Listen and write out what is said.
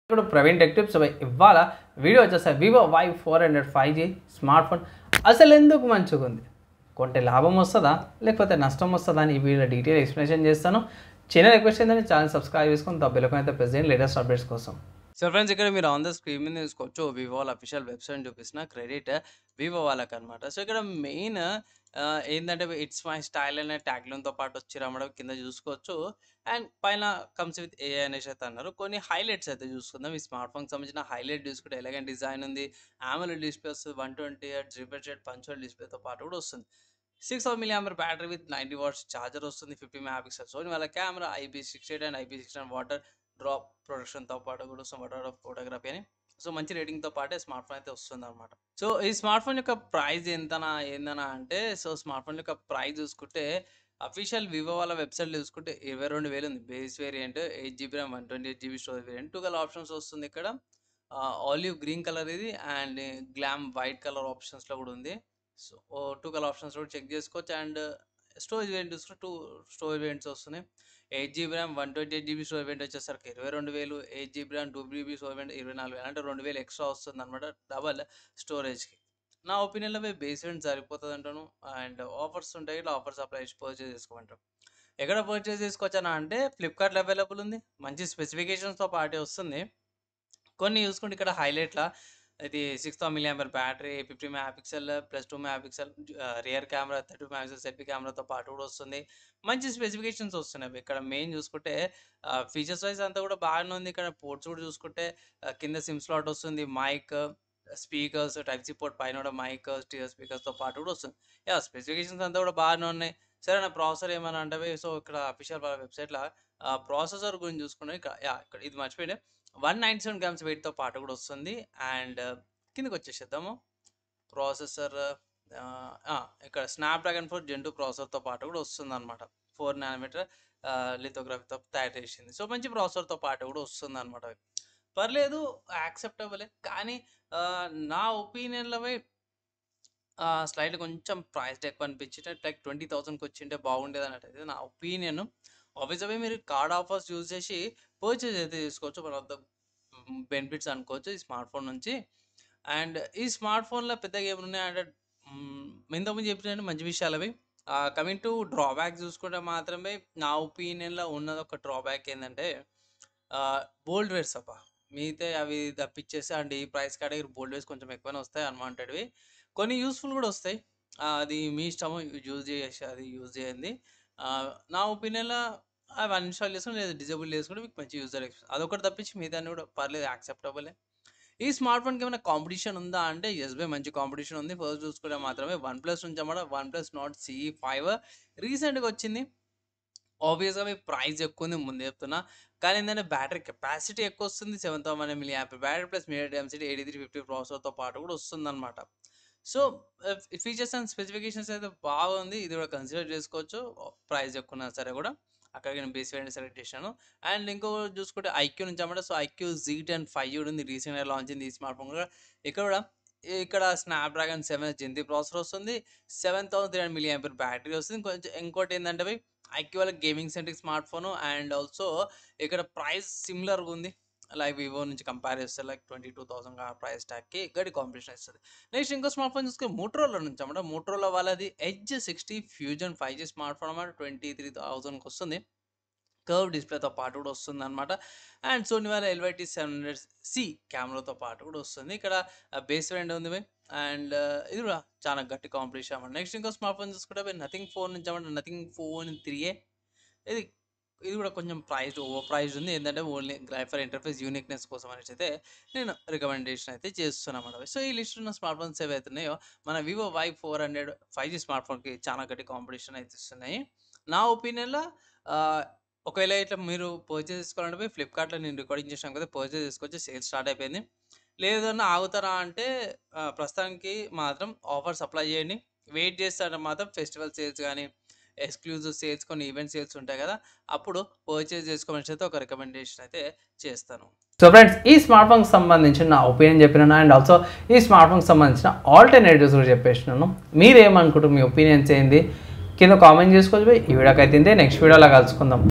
ఇప్పుడు Praveen tech tips ఇవాళ video వచ్చేసారి Vivo Y400 5G smart phone అసలు ఎందుకు మంచిగా ఉంది, కొంటే లాభం వస్తుందా లేకపోతే నష్టం వస్తుందా అని ఈ వీడియో డీటెయిల్ ఎక్స్ప్లెనేషన్ చేస్తాను. చిన్న రిక్వెస్ట్ ఏంటంటే ఛానల్ సబ్స్క్రైబ్ చేసుకొని బెల్ అయితే ప్రెస్ చేయండి లేటెస్ట్ అప్డేట్స్ కోసం. సో ఫ్రెండ్స్, ఇక్కడ మీరు ఆన్ ద స్క్రీన్ మీద చూసుకోవచ్చు వివో వాళ్ళ అఫీషియల్ వెబ్సైట్ చూపిస్తున్న క్రెడిట్ వివో వాళ్ళకి అనమాట. సో ఇక్కడ మెయిన్ ఏంటంటే ఇట్స్ మై స్టైల్ అనే ట్యాగ్లైన్తో పాటు వచ్చి రమ్మడం కింద చూసుకోవచ్చు. అండ్ పైన కమ్స్ విత్ ఏ అనేసి అయితే అన్నారు. కొన్ని హైలైట్స్ అయితే చూసుకుందాం. ఈ స్మార్ట్ ఫోన్కి సంబంధించిన హైలైట్ చూసుకుంటే ఎలగెంట్ డిజైన్ ఉంది, AMOLED డిస్ప్లే వస్తుంది, 120Hz రిఫ్రెష్ రేట్ పంచువల్ డిస్ప్లేతో పాటు కూడా వస్తుంది. 6000 mAh battery with 90 watts charger వస్తుంది, 50 MP. సో వాళ్ళ camera IP68 and IP69 water drop ప్రొడక్షన్తో పాటు కూడా వాటర్ ఆఫ్ ఫోటోగ్రఫీ అని సో మంచి రేటింగ్తో పాటే స్మార్ట్ ఫోన్ అయితే వస్తుంది అనమాట. సో ఈ స్మార్ట్ ఫోన్ యొక్క ప్రైస్ ఏందనా అంటే సో స్మార్ట్ ఫోన్ యొక్క ప్రైస్ చూసుకుంటే అఫీషియల్ వివో వాళ్ళ వెబ్సైట్ చూసుకుంటే 22,000 ఉంది. Base variant 8GB RAM 128GB storage variant. 2 colour options వస్తుంది ఇక్కడ. ఆలివ్ గ్రీన్ కలర్ ఇది అండ్ గ్లామ్ వైట్ కలర్ ఆప్షన్స్లో కూడా ఉంది. సో 2 కలర్ ఆప్షన్స్ కూడా చెక్ చేసుకోవచ్చు. అండ్ స్టోరేజ్ వేరియంట్ చూసుకుంటే 2 స్టోరేజ్ వేరియంట్స్ వస్తున్నాయి. 8GB RAM 128GB storage variant వచ్చేసరికి 22,000, 8GB RAM 2GB storage variant 24,000, అంటే 2,000 ఎక్స్ట్రా వస్తుంది అనమాట డబల్ స్టోరేజ్కి. నా ఒపీనియన్లో బేస్ వేరియంట్ సరిపోతుంది అంటాను. అండ్ ఆఫర్స్ ఉంటాయి, ఇట్లా ఆఫర్స్ అప్లై చేసి పర్చేజ్ చేసుకోమంటారు. ఎక్కడ పర్చేజ్ చేసుకోవచ్చా అంటే ఫ్లిప్కార్ట్లో అవైలబుల్ ఉంది, మంచి స్పెసిఫికేషన్స్తో పాటే వస్తుంది. కొన్ని చూసుకుంటే ఇక్కడ హైలైట్లా ఇది 6000 mAh battery, 50 MP plus 2 MP rear camera, 32 MP selfie కెమెరాతో పాటు కూడా వస్తుంది. మంచి స్పెసిఫికేషన్స్ వస్తున్నాయి. ఇక్కడ మెయిన్ చూసుకుంటే ఫీచర్స్ వైజ్ అంతా కూడా బాగానే ఉంది. ఇక్కడ పోర్ట్స్ కూడా చూసుకుంటే కింద సిమ్ స్లాట్ వస్తుంది, mic, speakers, type C port పైన కూడా మైక్, స్టీరియో స్పీకర్స్తో పాటు కూడా వస్తుంది. స్పెసిఫికేషన్స్ అంతా కూడా బాగానే ఉన్నాయి. సరే నా ప్రాసెసర్ ఏమన్నా అంటే సో ఇక్కడ అఫీషియల్ వెబ్సైట్లో ప్రాసెసర్ గురించి చూసుకుంటే ఇక్కడ ఇది మర్చిపోయినా 197 grams వెయిట్తో పాటు కూడా వస్తుంది. అండ్ కిందకి వచ్చేసేద్దాము. ప్రాసెసర్ ఇక్కడ స్నాప్డ్రాగన్ 4 Gen 2 ప్రాసెసర్తో పాటు కూడా వస్తుంది అనమాట. 4nm లిథోగ్రఫీతో తయారు చేసింది. సో మంచి ప్రాసెసర్తో పాటు కూడా వస్తుంది అనమాట. పర్లేదు, యాక్సెప్టబులే. కానీ నా ఒపీనియన్లో స్లైడ్ కొంచెం ప్రైస్ ఎక్కువ అనిపించింటే లైక్ 20,000కి వచ్చింటే బాగుండేది అన్నట్టు నా ఒపీనియన్. ఆబ్వియస్గా మీరు కార్డ్ ఆఫర్స్ యూజ్ చేసి పర్చేజ్ అయితే చేసుకోవచ్చు. వన్ ఆఫ్ ద బెనిఫిట్స్ అనుకోవచ్చు ఈ స్మార్ట్ ఫోన్ నుంచి. అండ్ ఈ స్మార్ట్ ఫోన్లో పెద్దగా ఏమున్నాయంటే ఇంతకుముందు చెప్పిన మంచి విషయాలు అవి. కమింగ్ టు డ్రాబ్యాక్ చూసుకుంటే మాత్రమే నా ఒపీనియన్లో ఉన్నది ఒక డ్రాబ్యాక్ ఏంటంటే బోల్డ్ వేర్స్ అప్ప మిగతా అవి తప్పించేసి. అండ్ ఈ ప్రైస్ కేటగిరీ బోల్డ్ వేర్స్ కొంచెం ఎక్కువనే వస్తాయి అన్వాంటెడ్వి. కొన్ని యూస్ఫుల్ కూడా వస్తాయి, అది మీ ఇష్టము యూజ్ చేసి అది యూజ్ చేయండి. నా ఒపీనియన్లో అవి అన్ఇన్స్టాల్ చేసుకుని లేదా డిజేబుల్ చేసుకుంటే మీకు మంచి యూజర్ ఎక్స్పీరియన్స్ అదొకటి తప్పించి మిగతాన్ని కూడా పర్లేదు, యాక్సెప్టబులే. ఈ స్మార్ట్ ఫోన్కి ఏమైనా కాంపిటీషన్ ఉందా అంటే ఎస్బై మంచి కాంపిటీషన్ ఉంది. ఫస్ట్ చూసుకుంటే మాత్రమే OnePlus నుంచి అన్నమాట. OnePlus Nord CE 5 రీసెంట్గా వచ్చింది. ఆబ్వియస్గా మీ ప్రైస్ ఎక్కువ ఉంది ముందు చెప్తున్నా. కానీ ఏంటంటే బ్యాటరీ కెపాసిటీ ఎక్కువ వస్తుంది, 7000 mAh battery plus media density 8350 ప్రాసెసర్తో పాటు కూడా వస్తుంది అనమాట. సో ఫీచర్స్ అండ్ స్పెసిఫికేషన్స్ అయితే బాగుంది, ఇది కూడా కన్సిడర్ చేసుకోవచ్చు. ప్రైస్ ఎక్కువ ఉన్నా సరే కూడా అక్కడికి నేను బేస్ వేరియంట్ సెలెక్ట్ చేశాను. అండ్ ఇంకో చూసుకుంటే IQ నుంచి అన్నమాట. సో IQ Z10 5 కూడా ఉంది, రీసెంట్గా లాంచ్ అయింది ఈ స్మార్ట్ ఫోన్ కూడా. ఇక్కడ స్నాప్డ్రాగన్ 7 Gen 3 ప్రాసెసర్ వస్తుంది, 7300 mAh బ్యాటరీ వస్తుంది. కొంచెం ఇంకోటి ఏంటంటే IQ వాళ్ళ gaming centric smart phone. And also ఇక్కడ ప్రైస్ సిమిలర్గా ఉంది, లైక్ వివో నుంచి కంపేర్ చేస్తే లైక్ 22,000 ప్రైస్ ట్యాగ్కి గడి కాంపిటీషన్ ఇస్తుంది. నెక్స్ట్ ఇంకో స్మార్ట్ ఫోన్ చూసుకుంటే మోటరోలా నుంచి అన్నమాట. మోటరోలా వాళ్ళది Edge 60 Fusion 5G smart phone అన్నమాట. 23,000కి వస్తుంది, కర్వ్ డిస్ప్లేతో పాటు కూడా వస్తుంది అనమాట. అండ్ సోనీ వాళ్ళ LYT 700C కెమెరాతో పాటు కూడా వస్తుంది. ఇక్కడ బేస్ వేరియంట్ ఉంది. అండ్ ఇది కూడా చాలా గట్టి కాంపిటీషన్ అన్నమాట. నెక్స్ట్ ఇంకో స్మార్ట్ ఫోన్ చూసుకుంటే నథింగ్ ఫోన్ నుంచి అన్నమాట. నథింగ్ ఫోన్ 3A ఇది కూడా కొంచెం ఓవర్ ప్రైస్ ఉంది. ఏంటంటే ఓన్లీ గ్రాఫర్ ఇంటర్ఫేస్ యూనిక్నెస్ కోసం అనేసి అయితే నేను రికమెండేషన్ అయితే చేస్తున్నాను అన్నమాట. సో ఈ లిస్ట్ ఉన్న స్మార్ట్ ఫోన్స్ ఏవైతే ఉన్నాయో మన వివో Y400 5G స్మార్ట్ ఫోన్కి చాలా గట్టి కాంపిటీషన్ అయితే ఇస్తున్నాయి. నా ఒపీనియన్లో ఒకవేళ ఇట్లా మీరు పర్చేస్ చేసుకోవాలంటే ఫ్లిప్కార్ట్లో నేను రికార్డింగ్ చేసాను కదా, పర్చేస్ చేసుకోవచ్చు. సేల్స్ స్టార్ట్ అయిపోయింది. లేదన్నా ఆగుతారా అంటే ప్రస్తుతానికి మాత్రం ఆఫర్స్ అప్లై చేయండి. వెయిట్ చేస్తారంటే మాత్రం ఫెస్టివల్ సేల్స్ కానీ ఎక్స్క్లూజివ్ సేల్స్, కొన్ని ఈవెంట్ సేల్స్ ఉంటాయి కదా, అప్పుడు పర్చేజ్ చేసుకోవాలని అయితే ఒక రికమెండేషన్ అయితే చేస్తాను. సో ఫ్రెండ్స్, ఈ స్మార్ట్ ఫోన్కి సంబంధించిన నా ఒపీనియన్ చెప్పినాను. అండ్ ఆల్సో ఈ స్మార్ట్ ఫోన్కి సంబంధించిన ఆల్టర్నేటివ్స్ కూడా చెప్పేసినాను. మీరేమనుకుంటారు, మీ ఒపీనియన్స్ ఏంది కింద కామెంట్ చేసుకోవచ్చు. ఈ వీడియోకి అయితే నెక్స్ట్ వీడియోలో కలుసుకుందాం.